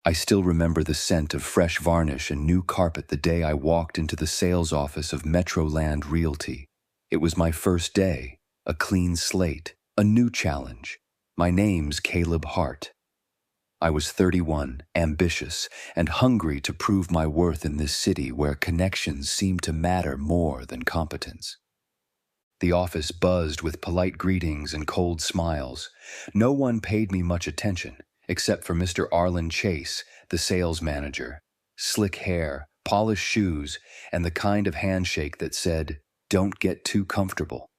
I still remember the scent of fresh varnish and new carpet the day I walked into the sales office of Metroland Realty. It was my first day, a clean slate, a new challenge. My name's Caleb Hart. I was 31, ambitious, and hungry to prove my worth in this city where connections seem to matter more than competence. The office buzzed with polite greetings and cold smiles. No one paid me much attention, except for Mr. Arlen Chase, the sales manager. Slick hair, polished shoes, and the kind of handshake that said, "Don't get too comfortable."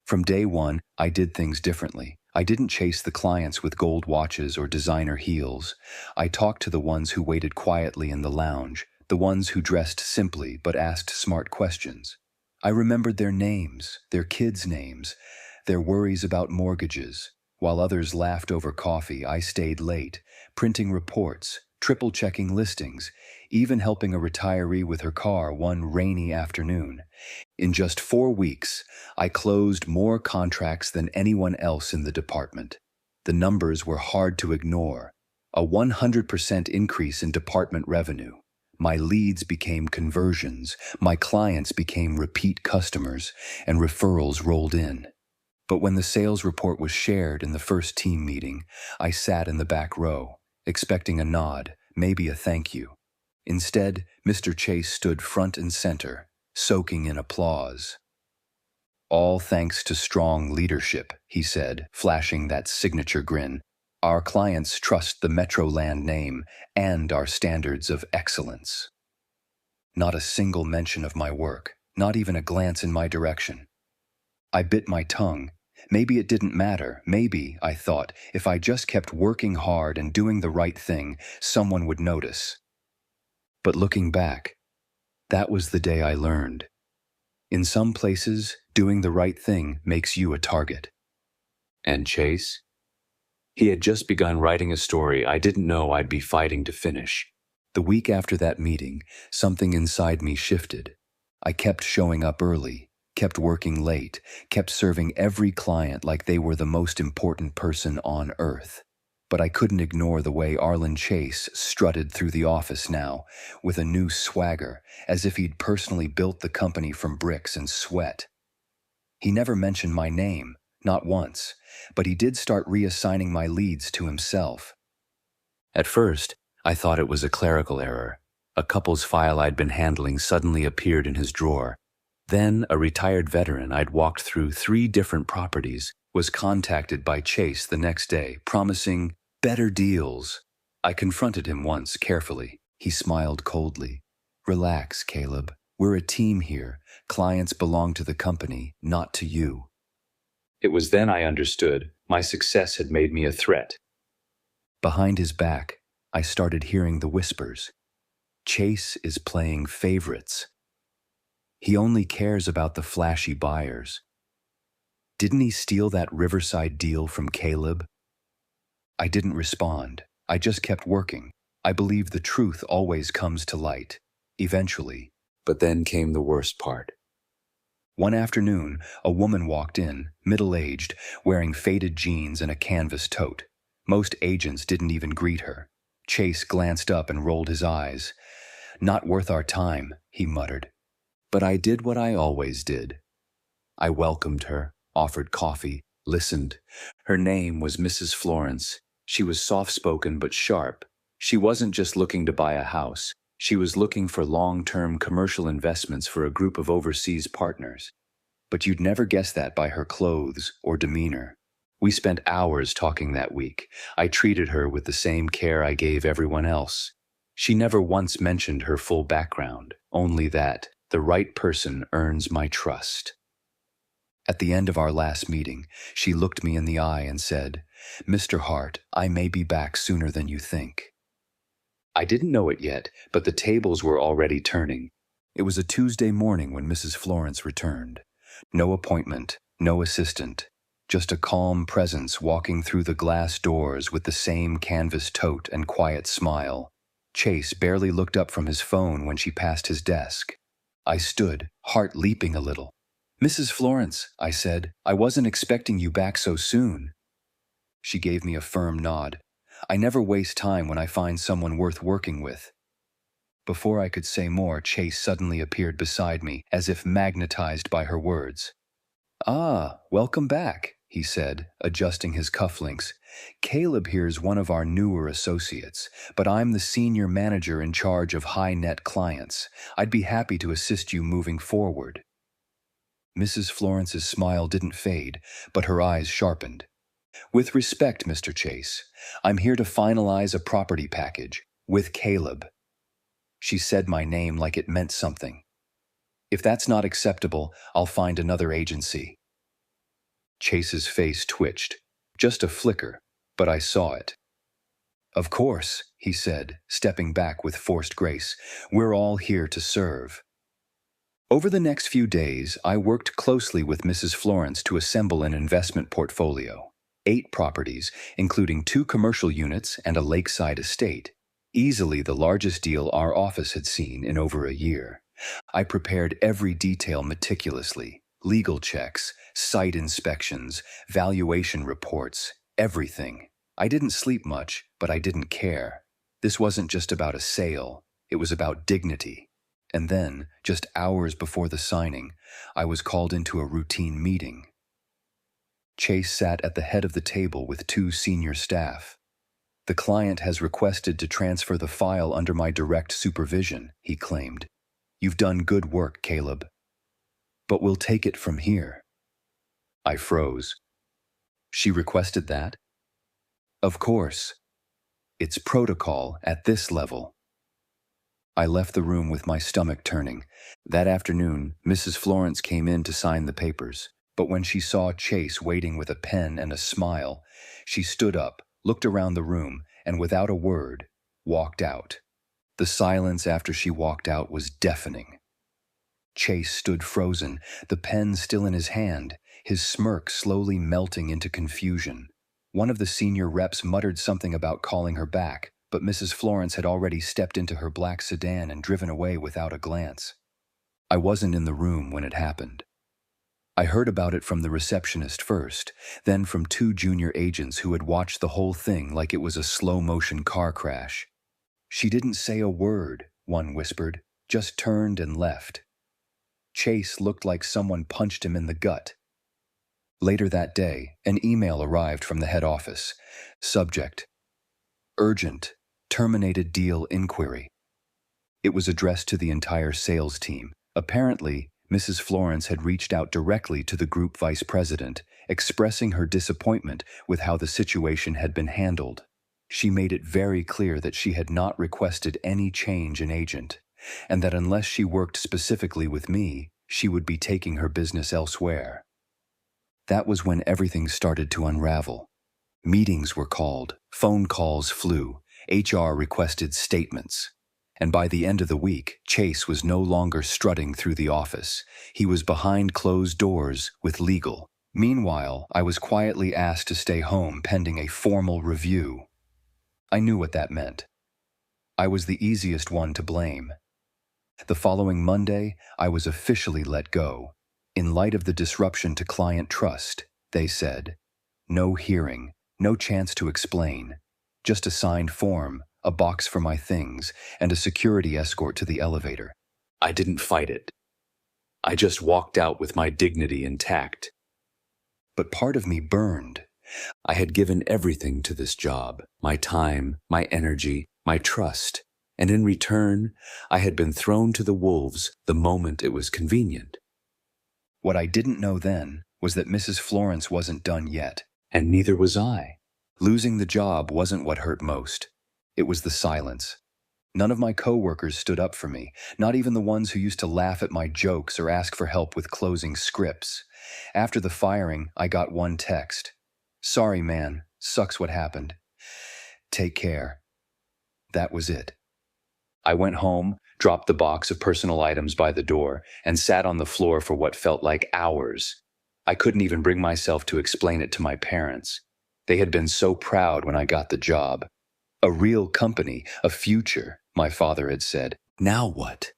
From day one, I did things differently. I didn't chase the clients with gold watches or designer heels. I talked to the ones who waited quietly in the lounge, the ones who dressed simply but asked smart questions. I remembered their names, their kids' names, their worries about mortgages. While others laughed over coffee, I stayed late, printing reports, triple-checking listings, even helping a retiree with her car one rainy afternoon. In just 4 weeks, I closed more contracts than anyone else in the department. The numbers were hard to ignore. A 100% increase in department revenue. My leads became conversions, my clients became repeat customers, and referrals rolled in. But when the sales report was shared in the first team meeting, I sat in the back row, expecting a nod, maybe a thank you. Instead, Mr. Chase stood front and center, soaking in applause. "All thanks to strong leadership," he said, flashing that signature grin. "Our clients trust the Metroland name and our standards of excellence." Not a single mention of my work, not even a glance in my direction. I bit my tongue. Maybe it didn't matter. Maybe, I thought, if I just kept working hard and doing the right thing, someone would notice. But looking back, that was the day I learned. In some places, doing the right thing makes you a target. And Chase? He had just begun writing a story I didn't know I'd be fighting to finish. The week after that meeting, something inside me shifted. I kept showing up early, kept working late, kept serving every client like they were the most important person on earth. But I couldn't ignore the way Arlen Chase strutted through the office now, with a new swagger, as if he'd personally built the company from bricks and sweat. He never mentioned my name, not once, but he did start reassigning my leads to himself. At first, I thought it was a clerical error. A couple's file I'd been handling suddenly appeared in his drawer. Then, a retired veteran I'd walked through 3 different properties was contacted by Chase the next day, promising better deals. I confronted him once carefully. He smiled coldly. "Relax, Caleb. We're a team here. Clients belong to the company, not to you." It was then I understood my success had made me a threat. Behind his back, I started hearing the whispers. Chase is playing favorites. He only cares about the flashy buyers. Didn't he steal that Riverside deal from Caleb? I didn't respond. I just kept working. I believe the truth always comes to light, eventually. But then came the worst part. One afternoon, a woman walked in, middle-aged, wearing faded jeans and a canvas tote. Most agents didn't even greet her. Chase glanced up and rolled his eyes. "Not worth our time," he muttered. But I did what I always did. I welcomed her, offered coffee, listened. Her name was Mrs. Florence. She was soft-spoken but sharp. She wasn't just looking to buy a house. She was looking for long-term commercial investments for a group of overseas partners. But you'd never guess that by her clothes or demeanor. We spent hours talking that week. I treated her with the same care I gave everyone else. She never once mentioned her full background, only that the right person earns my trust. At the end of our last meeting, she looked me in the eye and said, "Mr. Hart, I may be back sooner than you think." I didn't know it yet, but the tables were already turning. It was a Tuesday morning when Mrs. Florence returned. No appointment, no assistant, just a calm presence walking through the glass doors with the same canvas tote and quiet smile. Chase barely looked up from his phone when she passed his desk. I stood, heart leaping a little. "Mrs. Florence," I said, "I wasn't expecting you back so soon." She gave me a firm nod. I never waste time when I find someone worth working with. Before I could say more, Chase suddenly appeared beside me, as if magnetized by her words. "Ah, welcome back," he said, adjusting his cufflinks. "Caleb here's one of our newer associates, but I'm the senior manager in charge of high-net clients. I'd be happy to assist you moving forward." Mrs. Florence's smile didn't fade, but her eyes sharpened. "With respect, Mr. Chase, I'm here to finalize a property package with Caleb." She said my name like it meant something. "If that's not acceptable, I'll find another agency." Chase's face twitched. Just a flicker, but I saw it. "Of course," he said, stepping back with forced grace. "We're all here to serve." Over the next few days, I worked closely with Mrs. Florence to assemble an investment portfolio. 8 properties, including 2 commercial units and a lakeside estate. Easily the largest deal our office had seen in over a year. I prepared every detail meticulously. Legal checks, site inspections, valuation reports, everything. I didn't sleep much, but I didn't care. This wasn't just about a sale, it was about dignity. And then, just hours before the signing, I was called into a routine meeting. Chase sat at the head of the table with 2 senior staff. "The client has requested to transfer the file under my direct supervision," he claimed. "You've done good work, Caleb. But we'll take it from here." I froze. "She requested that?" "Of course. It's protocol at this level." I left the room with my stomach turning. That afternoon, Mrs. Florence came in to sign the papers, but when she saw Chase waiting with a pen and a smile, she stood up, looked around the room, and without a word, walked out. The silence after she walked out was deafening. Chase stood frozen, the pen still in his hand, his smirk slowly melting into confusion. One of the senior reps muttered something about calling her back, but Mrs. Florence had already stepped into her black sedan and driven away without a glance. I wasn't in the room when it happened. I heard about it from the receptionist first, then from 2 junior agents who had watched the whole thing like it was a slow-motion car crash. "She didn't say a word," one whispered, "just turned and left." Chase looked like someone punched him in the gut. Later that day, an email arrived from the head office. Subject: Urgent, terminated deal inquiry. It was addressed to the entire sales team. Apparently, Mrs. Florence had reached out directly to the group vice president, expressing her disappointment with how the situation had been handled. She made it very clear that she had not requested any change in agent, and that unless she worked specifically with me, she would be taking her business elsewhere. That was when everything started to unravel. Meetings were called, phone calls flew, HR requested statements. And by the end of the week, Chase was no longer strutting through the office. He was behind closed doors with legal. Meanwhile, I was quietly asked to stay home pending a formal review. I knew what that meant. I was the easiest one to blame. The following Monday, I was officially let go. In light of the disruption to client trust, they said. No hearing, no chance to explain. Just a signed form, a box for my things, and a security escort to the elevator. I didn't fight it. I just walked out with my dignity intact. But part of me burned. I had given everything to this job, my time, my energy, my trust, and in return, I had been thrown to the wolves the moment it was convenient. What I didn't know then was that Mrs. Florence wasn't done yet, and neither was I. Losing the job wasn't what hurt most. It was the silence. None of my coworkers stood up for me, not even the ones who used to laugh at my jokes or ask for help with closing scripts. After the firing, I got one text. "Sorry, man. Sucks what happened. Take care." That was it. I went home, dropped the box of personal items by the door, and sat on the floor for what felt like hours. I couldn't even bring myself to explain it to my parents. They had been so proud when I got the job. A real company, a future, my father had said. Now what?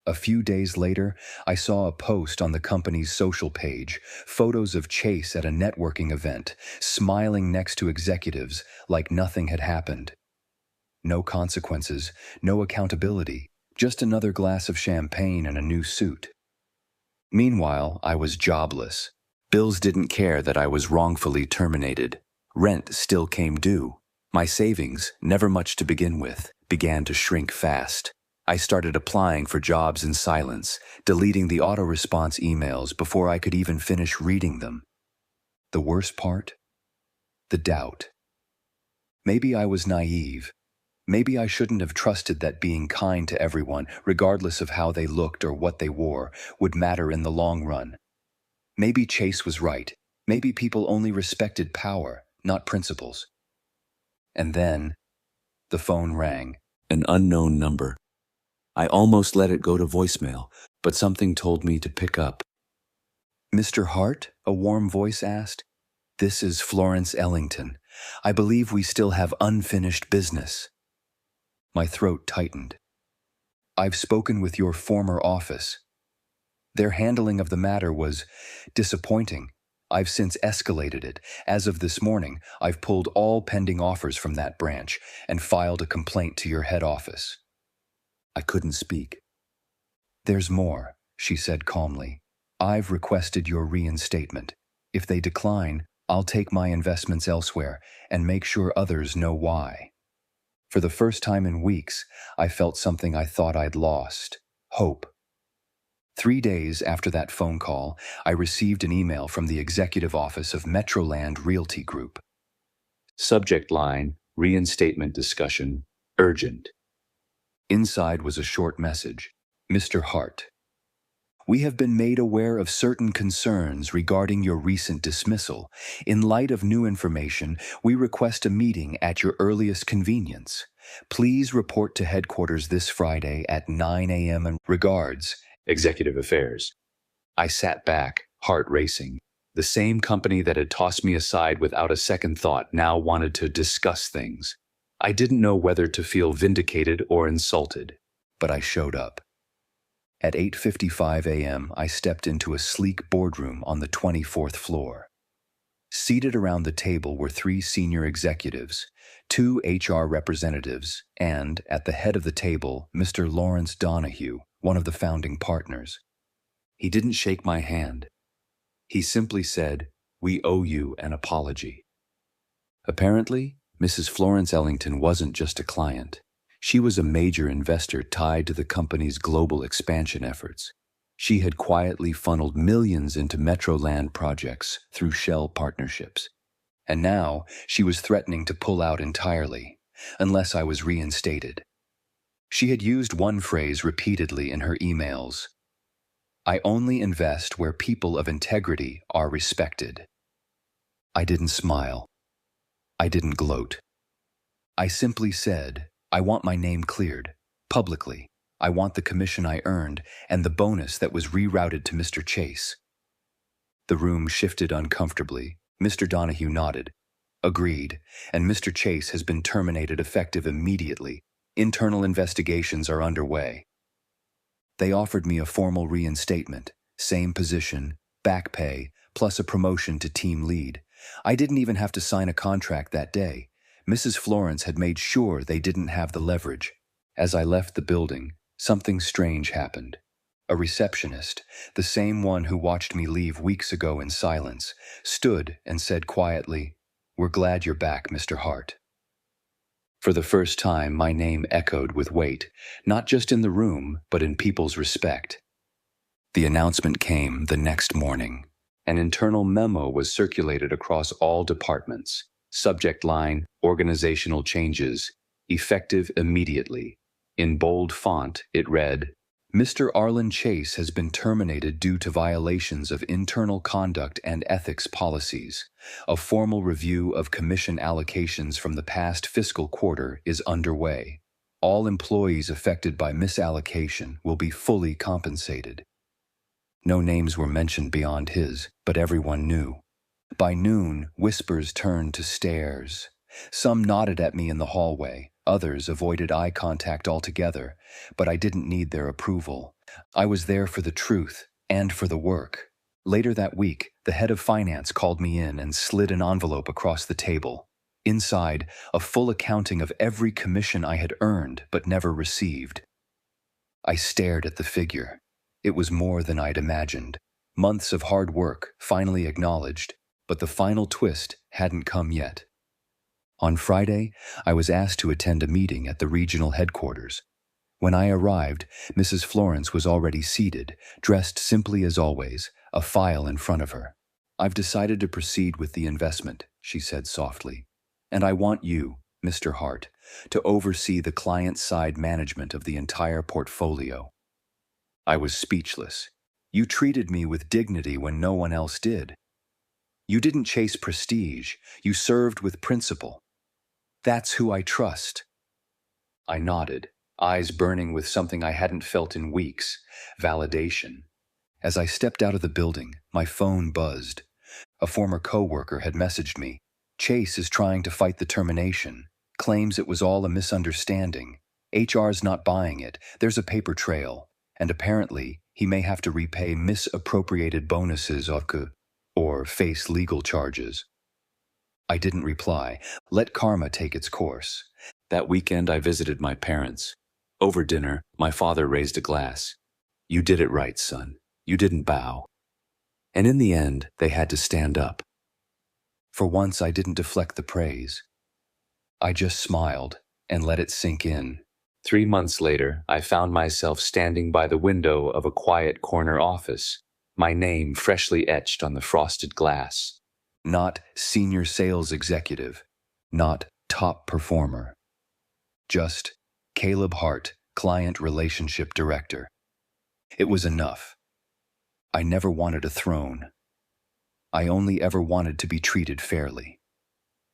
A few days later, I saw a post on the company's social page, photos of Chase at a networking event, smiling next to executives like nothing had happened. No consequences, no accountability, just another glass of champagne and a new suit. Meanwhile, I was jobless. Bills didn't care that I was wrongfully terminated. Rent still came due. My savings, never much to begin with, began to shrink fast. I started applying for jobs in silence, deleting the auto-response emails before I could even finish reading them. The worst part? The doubt. Maybe I was naive. Maybe I shouldn't have trusted that being kind to everyone, regardless of how they looked or what they wore, would matter in the long run. Maybe Chase was right. Maybe people only respected power, not principles. And then, the phone rang. An unknown number. I almost let it go to voicemail, but something told me to pick up. "Mr. Hart?" a warm voice asked. "This is Florence Ellington. I believe we still have unfinished business." My throat tightened. "I've spoken with your former office. Their handling of the matter was disappointing. I've since escalated it. As of this morning, I've pulled all pending offers from that branch and filed a complaint to your head office." I couldn't speak. "There's more," she said calmly. "I've requested your reinstatement. If they decline, I'll take my investments elsewhere and make sure others know why." For the first time in weeks, I felt something I thought I'd lost: hope. 3 days after that phone call, I received an email from the executive office of Metroland Realty Group. Subject line: reinstatement discussion, urgent. Inside was a short message. "Mr. Hart, we have been made aware of certain concerns regarding your recent dismissal. In light of new information, we request a meeting at your earliest convenience. Please report to headquarters this Friday at 9 a.m. and regards, Executive Affairs." I sat back, heart racing. The same company that had tossed me aside without a second thought now wanted to discuss things. I didn't know whether to feel vindicated or insulted, but I showed up. At 8:55 a.m., I stepped into a sleek boardroom on the 24th floor. Seated around the table were 3 senior executives, 2 HR representatives, and, at the head of the table, Mr. Lawrence Donahue, one of the founding partners. He didn't shake my hand. He simply said, "We owe you an apology." Apparently, Mrs. Florence Ellington wasn't just a client. She was a major investor tied to the company's global expansion efforts. She had quietly funneled millions into Metroland projects through Shell partnerships. And now she was threatening to pull out entirely, unless I was reinstated. She had used one phrase repeatedly in her emails: "I only invest where people of integrity are respected." I didn't smile. I didn't gloat. I simply said, I want my name cleared, publicly. I want the commission I earned and the bonus that was rerouted to Mr. Chase. The room shifted uncomfortably. Mr. Donahue nodded. "Agreed, and Mr. Chase has been terminated effective immediately. Internal investigations are underway." They offered me a formal reinstatement, same position, back pay, plus a promotion to team lead. I didn't even have to sign a contract that day. Mrs. Florence had made sure they didn't have the leverage. As I left the building, something strange happened. A receptionist, the same one who watched me leave weeks ago in silence, stood and said quietly, "We're glad you're back, Mr. Hart." For the first time, my name echoed with weight, not just in the room, but in people's respect. The announcement came the next morning. An internal memo was circulated across all departments. Subject line: organizational changes, effective immediately. In bold font, it read, "Mr. Arlen Chase has been terminated due to violations of internal conduct and ethics policies. A formal review of commission allocations from the past fiscal quarter is underway. All employees affected by misallocation will be fully compensated." No names were mentioned beyond his, but everyone knew. By noon, whispers turned to stares. Some nodded at me in the hallway, Others avoided eye contact altogether, but I didn't need their approval. I was there for the truth and for the work. Later that week, the head of finance called me in and slid an envelope across the table. Inside, a full accounting of every commission I had earned but never received. I stared at the figure. It was more than I'd imagined. Months of hard work, finally acknowledged, but the final twist hadn't come yet. On Friday, I was asked to attend a meeting at the regional headquarters. When I arrived, Mrs. Florence was already seated, dressed simply as always, a file in front of her. "I've decided to proceed with the investment," she said softly. "And I want you, Mr. Hart, to oversee the client-side management of the entire portfolio." I was speechless. "You treated me with dignity when no one else did. You didn't chase prestige, you served with principle. That's who I trust." I nodded, eyes burning with something I hadn't felt in weeks: validation. As I stepped out of the building, my phone buzzed. A former coworker had messaged me. "Chase is trying to fight the termination, claims it was all a misunderstanding. HR's not buying it, there's a paper trail, and apparently he may have to repay misappropriated bonuses or face legal charges." I didn't reply. Let karma take its course. That weekend I visited my parents. Over dinner, my father raised a glass. "You did it right, son. You didn't bow." And in the end, they had to stand up. For once, I didn't deflect the praise. I just smiled and let it sink in. 3 months later, I found myself standing by the window of a quiet corner office, my name freshly etched on the frosted glass. Not senior sales executive, not top performer. Just Caleb Hart, client relationship director. It was enough. I never wanted a throne. I only ever wanted to be treated fairly.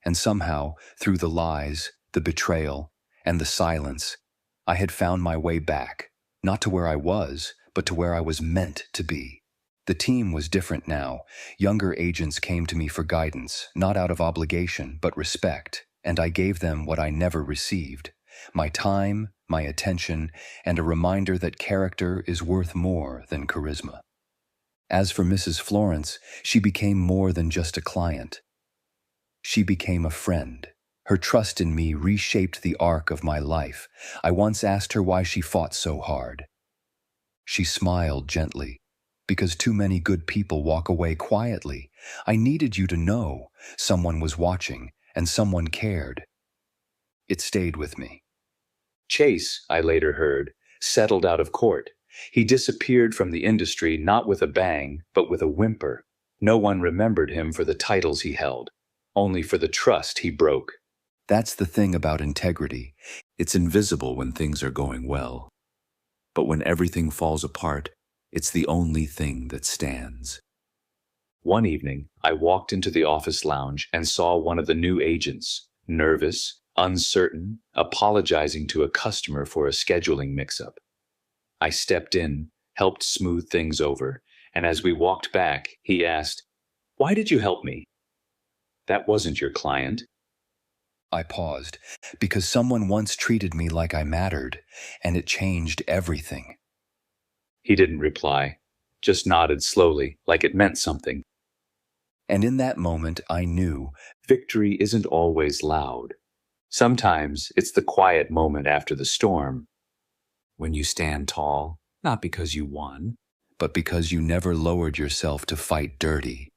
And somehow, through the lies, the betrayal, and the silence, I had found my way back, not to where I was, but to where I was meant to be. The team was different now. Younger agents came to me for guidance, not out of obligation, but respect, and I gave them what I never received: my time, my attention, and a reminder that character is worth more than charisma. As for Mrs. Florence, she became more than just a client. She became a friend. Her trust in me reshaped the arc of my life. I once asked her why she fought so hard. She smiled gently. "Because too many good people walk away quietly. I needed you to know someone was watching and someone cared." It stayed with me. Chase, I later heard, settled out of court. He disappeared from the industry not with a bang, but with a whimper. No one remembered him for the titles he held, only for the trust he broke. That's the thing about integrity. It's invisible when things are going well. But when everything falls apart, it's the only thing that stands. One evening, I walked into the office lounge and saw one of the new agents, nervous, uncertain, apologizing to a customer for a scheduling mix-up. I stepped in, helped smooth things over, and as we walked back, he asked, "Why did you help me?" "That wasn't your client." I paused, because someone once treated me like I mattered, and it changed everything. He didn't reply, just nodded slowly, like it meant something. And in that moment, I knew victory isn't always loud. Sometimes it's the quiet moment after the storm, when you stand tall, not because you won, but because you never lowered yourself to fight dirty.